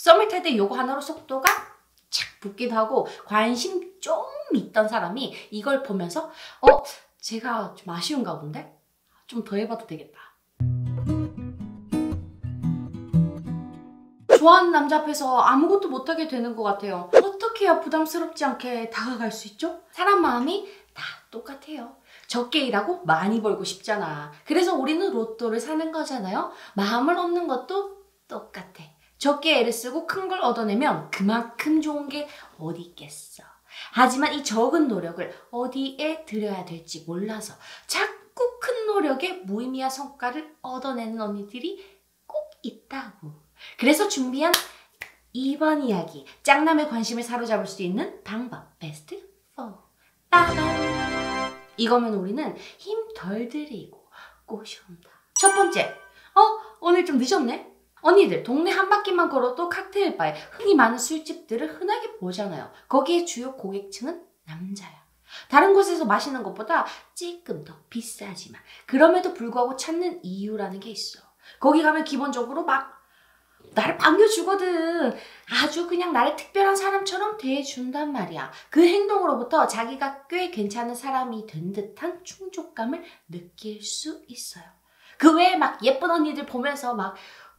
썸을 탈 때 요거 하나로 속도가 착 붙기도 하고 관심 좀 있던 사람이 이걸 보면서 제가 좀 아쉬운가 본데? 좀 더 해봐도 되겠다. 좋아하는 남자 앞에서 아무것도 못하게 되는 것 같아요. 어떻게 해야 부담스럽지 않게 다가갈 수 있죠? 사람 마음이 다 똑같아요. 적게 일하고 많이 벌고 싶잖아. 그래서 우리는 로또를 사는 거잖아요. 마음을 얻는 것도 똑같아. 적게 애를 쓰고 큰 걸 얻어내면 그만큼 좋은 게 어디 있겠어. 하지만 이 적은 노력을 어디에 들여야 될지 몰라서 자꾸 큰 노력에 무의미한 성과를 얻어내는 언니들이 꼭 있다고. 그래서 준비한 이번 이야기, 짝남의 관심을 사로잡을 수 있는 방법 베스트 4. 빠밤! 이거면 우리는 힘 덜 들이고 꼬셔온다. 첫 번째, 오늘 좀 늦었네? 언니들 동네 한 바퀴만 걸어도 칵테일바에 흔히 많은 술집들을 흔하게 보잖아요. 거기에 주요 고객층은 남자야. 다른 곳에서 마시는 것보다 조금 더 비싸지만 그럼에도 불구하고 찾는 이유라는 게 있어. 거기 가면 기본적으로 막 나를 반겨주거든. 아주 그냥 나를 특별한 사람처럼 대해준단 말이야. 그 행동으로부터 자기가 꽤 괜찮은 사람이 된 듯한 충족감을 느낄 수 있어요. 그 외에 막 예쁜 언니들 보면서 막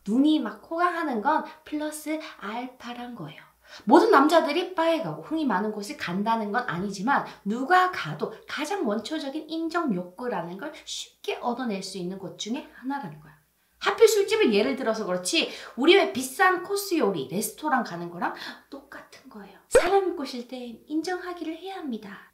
눈이 막 호강하는 건 플러스 알파란 거예요. 모든 남자들이 바에 가고 흥이 많은 곳을 간다는 건 아니지만 누가 가도 가장 원초적인 인정 욕구라는 걸 쉽게 얻어낼 수 있는 곳 중에 하나라는 거야. 하필 술집을 예를 들어서 그렇지 우리 왜 비싼 코스 요리, 레스토랑 가는 거랑 똑같은 거예요. 사람을 꼬실 땐 인정하기를 해야 합니다.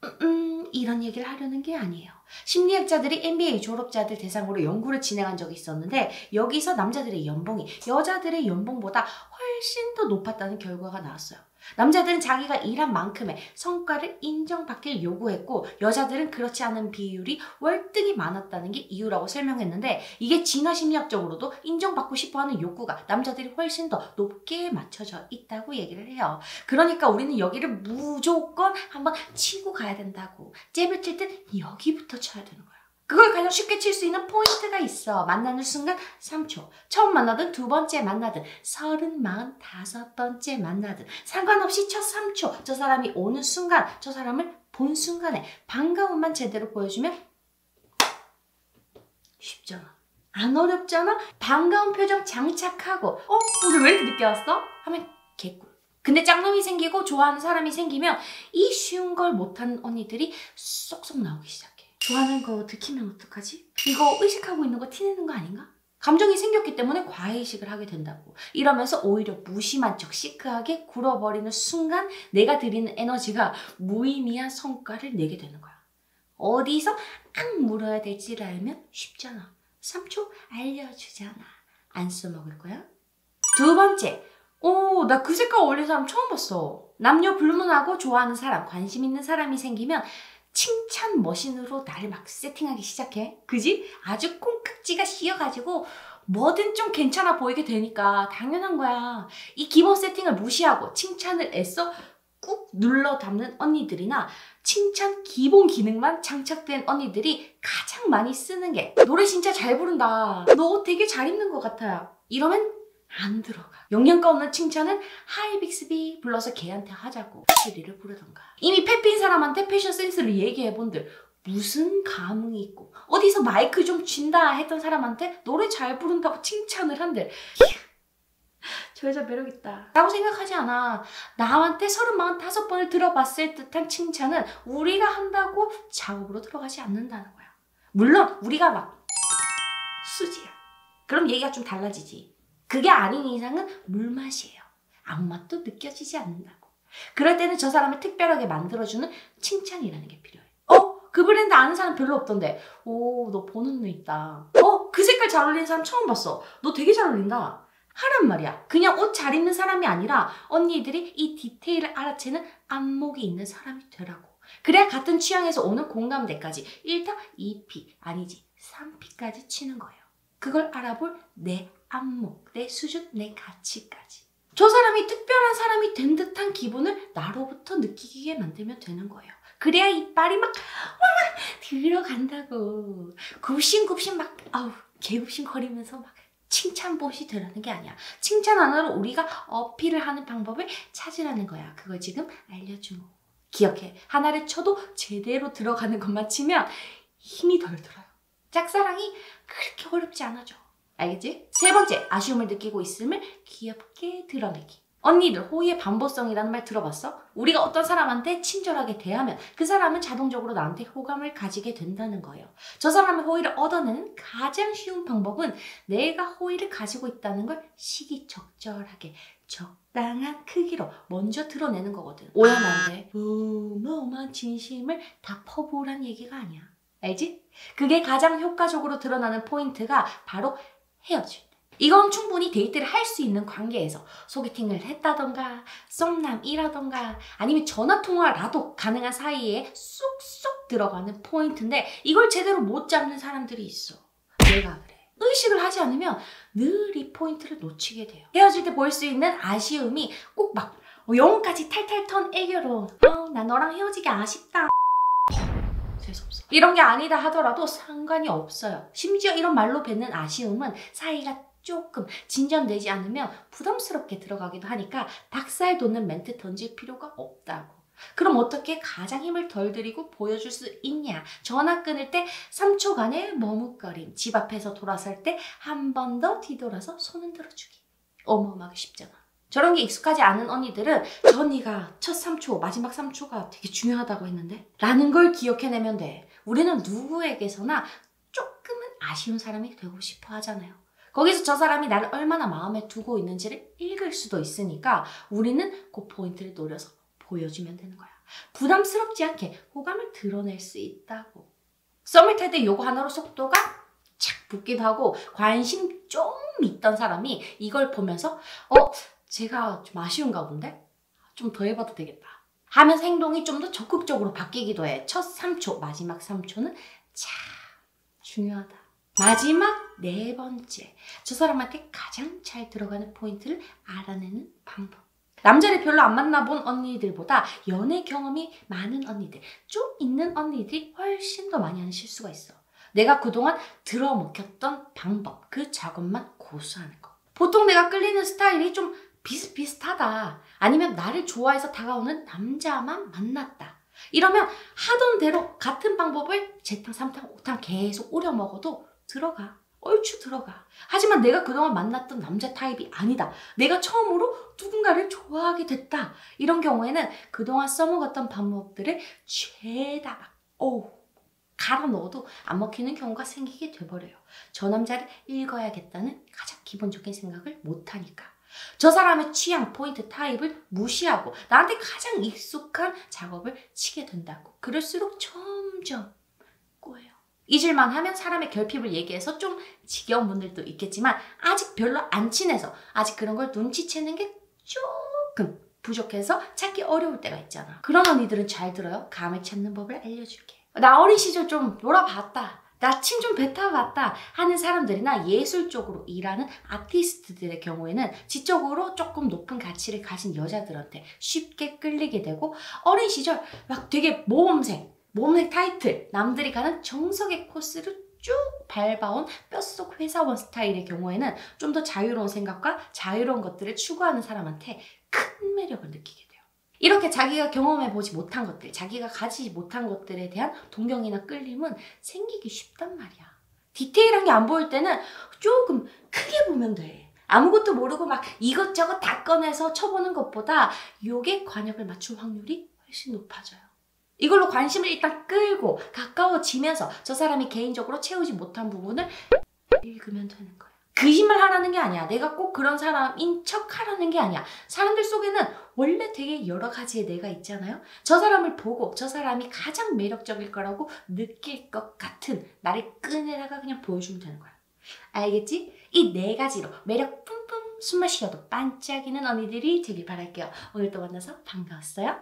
이런 얘기를 하려는 게 아니에요. 심리학자들이 MBA 졸업자들 대상으로 연구를 진행한 적이 있었는데 여기서 남자들의 연봉이 여자들의 연봉보다 훨씬 더 높았다는 결과가 나왔어요. 남자들은 자기가 일한 만큼의 성과를 인정받길 요구했고 여자들은 그렇지 않은 비율이 월등히 많았다는 게 이유라고 설명했는데 이게 진화 심리학적으로도 인정받고 싶어하는 욕구가 남자들이 훨씬 더 높게 맞춰져 있다고 얘기를 해요. 그러니까 우리는 여기를 무조건 한번 치고 가야 된다고. 잽을 칠 땐 여기부터 쳐야 되는 거야. 그걸 가장 쉽게 칠 수 있는 포인트가 있어. 만나는 순간 3초. 처음 만나든 두 번째 만나든 35번째 만나든 상관없이 첫 3초. 저 사람이 오는 순간, 저 사람을 본 순간에 반가움만 제대로 보여주면 쉽잖아. 안 어렵잖아? 반가운 표정 장착하고 우리 왜 이렇게 늦게 왔어? 하면 개꿀. 근데 짝놈이 생기고 좋아하는 사람이 생기면 이 쉬운 걸 못하는 언니들이 쏙쏙 나오기 시작해. 좋아하는 거 들키면 어떡하지? 이거 의식하고 있는 거 티내는 거 아닌가? 감정이 생겼기 때문에 과외의식을 하게 된다고. 이러면서 오히려 무심한 척 시크하게 굴어버리는 순간 내가 드리는 에너지가 무의미한 성과를 내게 되는 거야. 어디서 앙 물어야 될지를 알면 쉽잖아. 3초 알려주잖아. 안 써먹을 거야? 두 번째, 나 그 색깔 어울리는 사람 처음 봤어. 남녀 불문하고 좋아하는 사람, 관심 있는 사람이 생기면 칭찬 머신으로 나를 막 세팅하기 시작해. 그지? 아주 콩깍지가 씌어가지고 뭐든 좀 괜찮아 보이게 되니까 당연한 거야. 이 기본 세팅을 무시하고 칭찬을 애써 꾹 눌러 담는 언니들이나 칭찬 기본 기능만 장착된 언니들이 가장 많이 쓰는 게 노래 진짜 잘 부른다. 너 옷 되게 잘 입는 것 같아. 이러면 안 들어가. 영양가 없는 칭찬은 하이 빅스비 불러서 걔한테 하자고 시리를 부르던가. 이미 패피인 사람한테 패션 센스를 얘기해본들 무슨 감흥이 있고 어디서 마이크 좀 쥔다 했던 사람한테 노래 잘 부른다고 칭찬을 한들 저 여자 매력있다 라고 생각하지 않아. 남한테 35번을 들어봤을 듯한 칭찬은 우리가 한다고 작업으로 들어가지 않는다는 거야. 물론 우리가 막 수지야. 그럼 얘기가 좀 달라지지. 그게 아닌 이상은 물맛이에요. 아무 맛도 느껴지지 않는다고. 그럴 때는 저 사람을 특별하게 만들어주는 칭찬이라는 게 필요해. 그 브랜드 아는 사람 별로 없던데. 너 보는 눈 있다. 그 색깔 잘 어울리는 사람 처음 봤어. 너 되게 잘 어울린다. 하란 말이야. 그냥 옷 잘 입는 사람이 아니라 언니들이 이 디테일을 알아채는 안목이 있는 사람이 되라고. 그래야 같은 취향에서 오는 공감대까지 1타 2피 아니지 3피까지 치는 거예요. 그걸 알아볼 내 안목, 내 수준, 내 가치까지. 저 사람이 특별한 사람이 된 듯한 기분을 나로부터 느끼게 만들면 되는 거예요. 그래야 이빨이 막 들어간다고. 굽신굽신 막 개굽신 거리면서 막 칭찬봇이 되라는 게 아니야. 칭찬 하나로 우리가 어필을 하는 방법을 찾으라는 거야. 그걸 지금 알려준 거. 기억해. 하나를 쳐도 제대로 들어가는 것만 치면 힘이 덜 들어요. 짝사랑이 그렇게 어렵지 않아져. 알겠지? 세 번째, 아쉬움을 느끼고 있음을 귀엽게 드러내기. 언니들, 호의의 반복성이라는 말 들어봤어? 우리가 어떤 사람한테 친절하게 대하면 그 사람은 자동적으로 나한테 호감을 가지게 된다는 거예요. 저 사람의 호의를 얻어내는 가장 쉬운 방법은 내가 호의를 가지고 있다는 걸 시기적절하게 적당한 크기로 먼저 드러내는 거거든. 오해하면 안 돼. 어마어마한 진심을 다 퍼부으란 얘기가 아니야. 알지? 그게 가장 효과적으로 드러나는 포인트가 바로 헤어질 때. 이건 충분히 데이트를 할 수 있는 관계에서 소개팅을 했다던가 썸남이라던가 아니면 전화통화라도 가능한 사이에 쏙쏙 들어가는 포인트인데 이걸 제대로 못 잡는 사람들이 있어. 내가 그래. 의식을 하지 않으면 늘 이 포인트를 놓치게 돼요. 헤어질 때 보일 수 있는 아쉬움이 꼭 막 영혼까지 탈탈 턴 애교로 나 너랑 헤어지기 아쉽다. 재수없어. 이런 게 아니다 하더라도 상관이 없어요. 심지어 이런 말로 뱉는 아쉬움은 사이가 조금 진전되지 않으면 부담스럽게 들어가기도 하니까 닭살 돋는 멘트 던질 필요가 없다고. 그럼 어떻게 가장 힘을 덜 들이고 보여줄 수 있냐? 전화 끊을 때 3초간의 머뭇거림, 집 앞에서 돌아설 때 한 번 더 뒤돌아서 손 흔들어주기. 어마어마하게 쉽잖아. 저런 게 익숙하지 않은 언니들은 저 언니가 첫 3초, 마지막 3초가 되게 중요하다고 했는데? 라는 걸 기억해내면 돼. 우리는 누구에게서나 조금은 아쉬운 사람이 되고 싶어 하잖아요. 거기서 저 사람이 나를 얼마나 마음에 두고 있는지를 읽을 수도 있으니까 우리는 그 포인트를 노려서 보여주면 되는 거야. 부담스럽지 않게 호감을 드러낼 수 있다고. 썸을 탈 때 요거 하나로 속도가 착 붙기도 하고 관심 좀 있던 사람이 이걸 보면서 제가 좀 아쉬운가 본데? 좀 더 해봐도 되겠다. 하면서 행동이 좀 더 적극적으로 바뀌기도 해. 첫 3초, 마지막 3초는 참 중요하다. 마지막 네 번째, 저 사람한테 가장 잘 들어가는 포인트를 알아내는 방법. 남자를 별로 안 만나본 언니들보다 연애 경험이 많은 언니들, 좀 있는 언니들이 훨씬 더 많이 하는 실수가 있어. 내가 그동안 들어먹혔던 방법, 그 작업만 고수하는 거. 보통 내가 끌리는 스타일이 좀 비슷비슷하다. 아니면 나를 좋아해서 다가오는 남자만 만났다. 이러면 하던 대로 같은 방법을 재탕, 3탕, 5탕 계속 우려 먹어도 들어가. 얼추 들어가. 하지만 내가 그동안 만났던 남자 타입이 아니다. 내가 처음으로 누군가를 좋아하게 됐다. 이런 경우에는 그동안 써먹었던 방법들을 죄다 갈아 넣어도 안 먹히는 경우가 생기게 돼버려요. 저 남자를 읽어야겠다는 가장 기본적인 생각을 못하니까. 저 사람의 취향, 포인트, 타입을 무시하고 나한테 가장 익숙한 작업을 치게 된다고. 그럴수록 점점 꼬여요. 잊을만 하면 사람의 결핍을 얘기해서 좀 지겨운 분들도 있겠지만 아직 별로 안 친해서 아직 그런 걸 눈치채는 게 조금 부족해서 찾기 어려울 때가 있잖아. 그런 언니들은 잘 들어요. 감을 찾는 법을 알려줄게. 나 어린 시절 좀 놀아봤다. 나 침 좀 뱉어봤다 하는 사람들이나 예술 쪽으로 일하는 아티스트들의 경우에는 지적으로 조금 높은 가치를 가진 여자들한테 쉽게 끌리게 되고 어린 시절 막 되게 모범생 타이틀, 남들이 가는 정석의 코스를 쭉 밟아온 뼛속 회사원 스타일의 경우에는 좀 더 자유로운 생각과 자유로운 것들을 추구하는 사람한테 큰 매력을 느끼게 돼요. 이렇게 자기가 경험해보지 못한 것들, 자기가 가지지 못한 것들에 대한 동경이나 끌림은 생기기 쉽단 말이야. 디테일한 게 안 보일 때는 조금 크게 보면 돼. 아무것도 모르고 막 이것저것 다 꺼내서 쳐보는 것보다 요게 관역을 맞출 확률이 훨씬 높아져요. 이걸로 관심을 일단 끌고 가까워지면서 저 사람이 개인적으로 채우지 못한 부분을 읽으면 되는 거야. 그 힘을 하라는 게 아니야. 내가 꼭 그런 사람인 척 하라는 게 아니야. 사람들 속에는 원래 되게 여러 가지의 내가 있잖아요. 저 사람을 보고 저 사람이 가장 매력적일 거라고 느낄 것 같은 나를 꺼내다가 그냥 보여주면 되는 거야. 알겠지? 이 네 가지로 매력 뿜뿜 숨만 쉬어도 반짝이는 언니들이 되길 바랄게요. 오늘 또 만나서 반가웠어요.